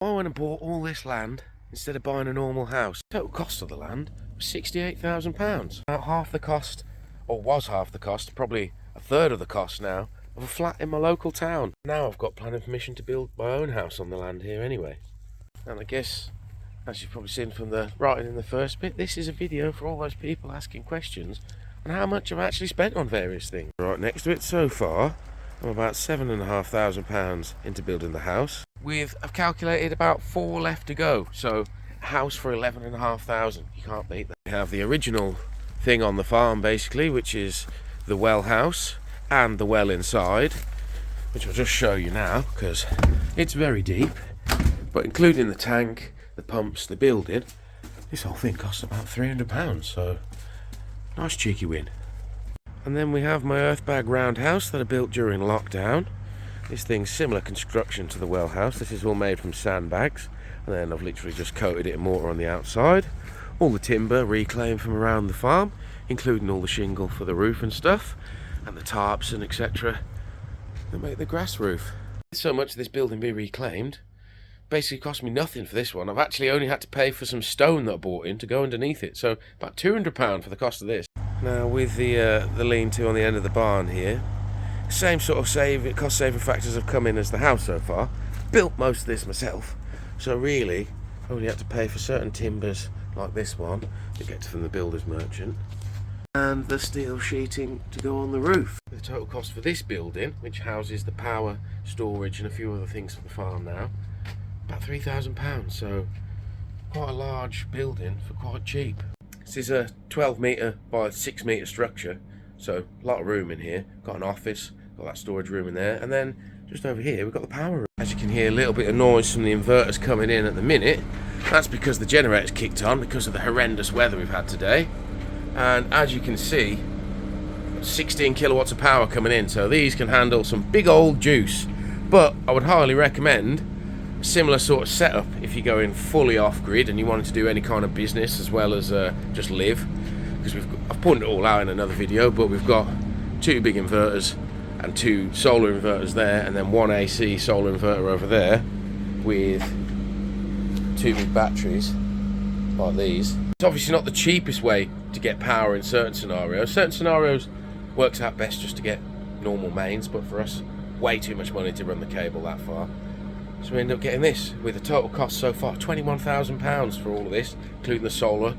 I went and bought all this land instead of buying a normal house. The total cost of the land was £68,000. About half the cost, or was half the cost, probably a third of the cost now, of a flat in my local town. Now I've got planning permission to build my own house on the land here anyway. And I guess, as you've probably seen from the writing in the first bit, this is a video for all those people asking questions on how much I've actually spent on various things. Right next to it so far, I'm about £7,500 into building the house. I've calculated about 4 left to go, so a house for £11,500. You can't beat that. We have the original thing on the farm basically, which is the well house and the well inside, which I'll just show you now because it's very deep. But including the tank, the pumps, the building, this whole thing costs about £300, so nice cheeky win. And then we have my earthbag roundhouse that I built during lockdown. This thing's similar construction to the well house. This is all made from sandbags, and then I've literally just coated it in mortar on the outside. All the timber reclaimed from around the farm, including all the shingle for the roof and stuff, and the tarps and etc. that make the grass roof. So much of this building be reclaimed, basically cost me nothing for this one. I've actually only had to pay for some stone that I bought in to go underneath it, so about £200 for the cost of this. Now with the lean-to on the end of the barn here, same sort of cost-saving factors have come in as the house so far. Built most of this myself, so really only had to pay for certain timbers like this one that gets from the builder's merchant, and the steel sheeting to go on the roof. The total cost for this building, which houses the power, storage and a few other things for the farm now, about £3,000, so quite a large building for quite cheap. This is a 12 metre by 6 metre structure, so a lot of room in here. Got an office, got that storage room in there, and then just over here we've got the power room. As you can hear, a little bit of noise from the inverters coming in at the minute. That's because the generator's kicked on because of the horrendous weather we've had today. And as you can see, 16 kilowatts of power coming in, so these can handle some big old juice. But I would highly recommend a similar sort of setup if you're going fully off-grid and you wanted to do any kind of business as well as just live. Because I've pointed it all out in another video, but we've got 2 big inverters and 2 solar inverters there, and then 1 AC solar inverter over there with 2 big batteries like these. It's obviously not the cheapest way to get power in certain scenarios. Certain scenarios works out best just to get normal mains, but for us, way too much money to run the cable that far. So we end up getting this with a total cost so far £21,000 for all of this, including the solar,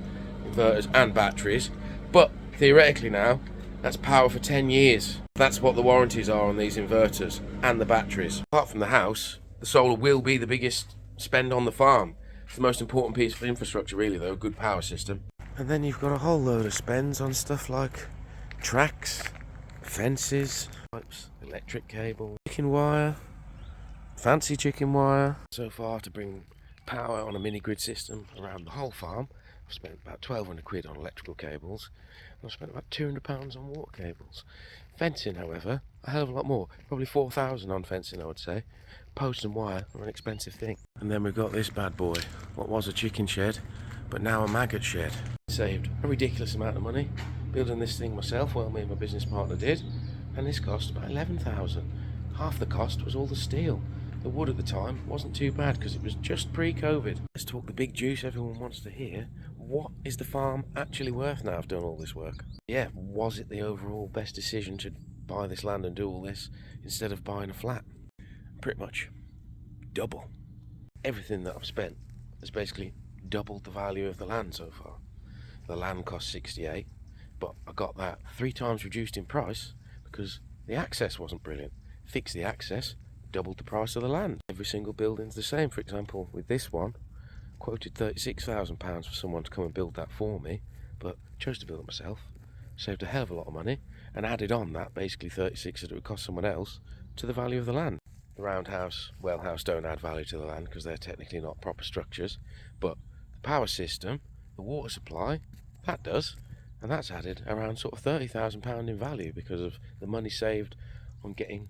inverters and batteries. But theoretically now, that's power for 10 years. That's what the warranties are on these inverters and the batteries. Apart from the house, the solar will be the biggest spend on the farm. It's the most important piece of infrastructure really though, a good power system. And then you've got a whole load of spends on stuff like tracks, fences, pipes, electric cable, chicken wire, fancy chicken wire. So far to bring power on a mini-grid system around the whole farm, I've spent about 1,200 quid on electrical cables, and I've spent about £200 on water cables. Fencing, however, a hell of a lot more, probably 4,000 on fencing I would say. Post and wire are an expensive thing. And then we've got this bad boy, what was a chicken shed, but now a maggot shed. Saved a ridiculous amount of money building this thing myself, well me and my business partner did, and this cost about 11,000. Half the cost was all the steel. The wood at the time wasn't too bad because it was just pre-COVID. Let's talk the big juice everyone wants to hear. What is the farm actually worth now I've done all this work? Yeah, was it the overall best decision to buy this land and do all this instead of buying a flat? Pretty much double. Everything that I've spent has basically doubled the value of the land so far. The land cost 68, but I got that 3 times reduced in price because the access wasn't brilliant. Fixed the access, doubled the price of the land. Every single building's the same. For example, with this one, quoted £36,000 for someone to come and build that for me, but chose to build it myself, saved a hell of a lot of money, and added on that basically 36 that it would cost someone else to the value of the land. The roundhouse, well house don't add value to the land because they're technically not proper structures, but the power system, the water supply, that does, and that's added around sort of £30,000 in value because of the money saved on getting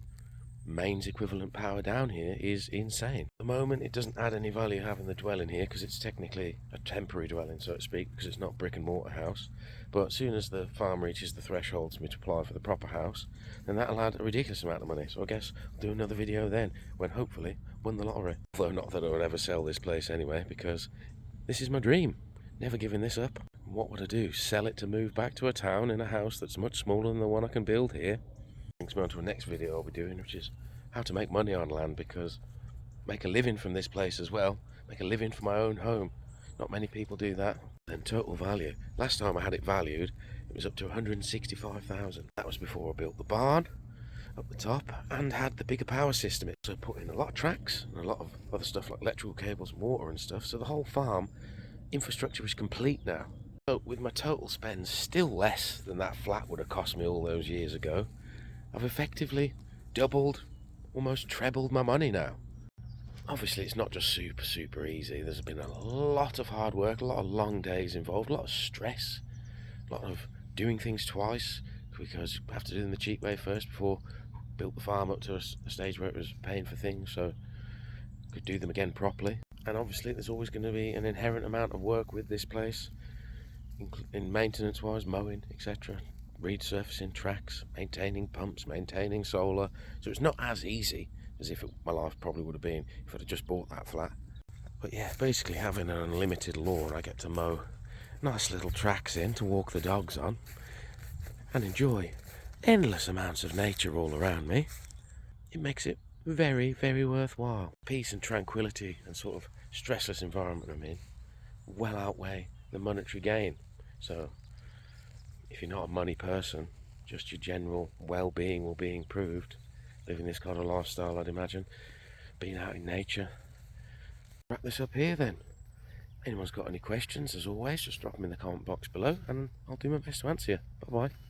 mains equivalent power down here is insane. At the moment it doesn't add any value having the dwelling here because it's technically a temporary dwelling, so to speak, because it's not brick and mortar house. But as soon as the farm reaches the threshold for me to apply for the proper house, then that'll add a ridiculous amount of money. So I guess I'll do another video then when hopefully won the lottery. Although not that I would ever sell this place anyway, because this is my dream. Never giving this up. What would I do? Sell it to move back to a town in a house that's much smaller than the one I can build here? Brings me on to a next video I'll be doing, which is how to make money on land, because make a living from this place as well. Make a living for my own home. Not many people do that. Then total value. Last time I had it valued, it was up to 165,000. That was before I built the barn up the top and had the bigger power system. It also put in a lot of tracks and a lot of other stuff like electrical cables and water and stuff. So the whole farm infrastructure is complete now. So with my total spend still less than that flat would have cost me all those years ago, I've effectively doubled, almost trebled my money now. Obviously it's not just super easy. There's been a lot of hard work, a lot of long days involved, a lot of stress, a lot of doing things twice because you have to do them the cheap way first before built the farm up to a stage where it was paying for things so could do them again properly. And obviously there's always going to be an inherent amount of work with this place in maintenance wise, mowing, etc., resurfacing tracks, maintaining pumps, maintaining solar. So it's not as easy as if my life probably would have been if I'd have just bought that flat. But yeah, basically having an unlimited lawn, I get to mow nice little tracks in to walk the dogs on and enjoy endless amounts of nature all around me. It makes it very worthwhile. Peace and tranquility and sort of stressless environment I'm in well outweigh the monetary gain. So if you're not a money person, just your general well-being will be improved. Living this kind of lifestyle, I'd imagine. Being out in nature. Wrap this up here then. Anyone's got any questions, as always, just drop them in the comment box below and I'll do my best to answer you. Bye bye.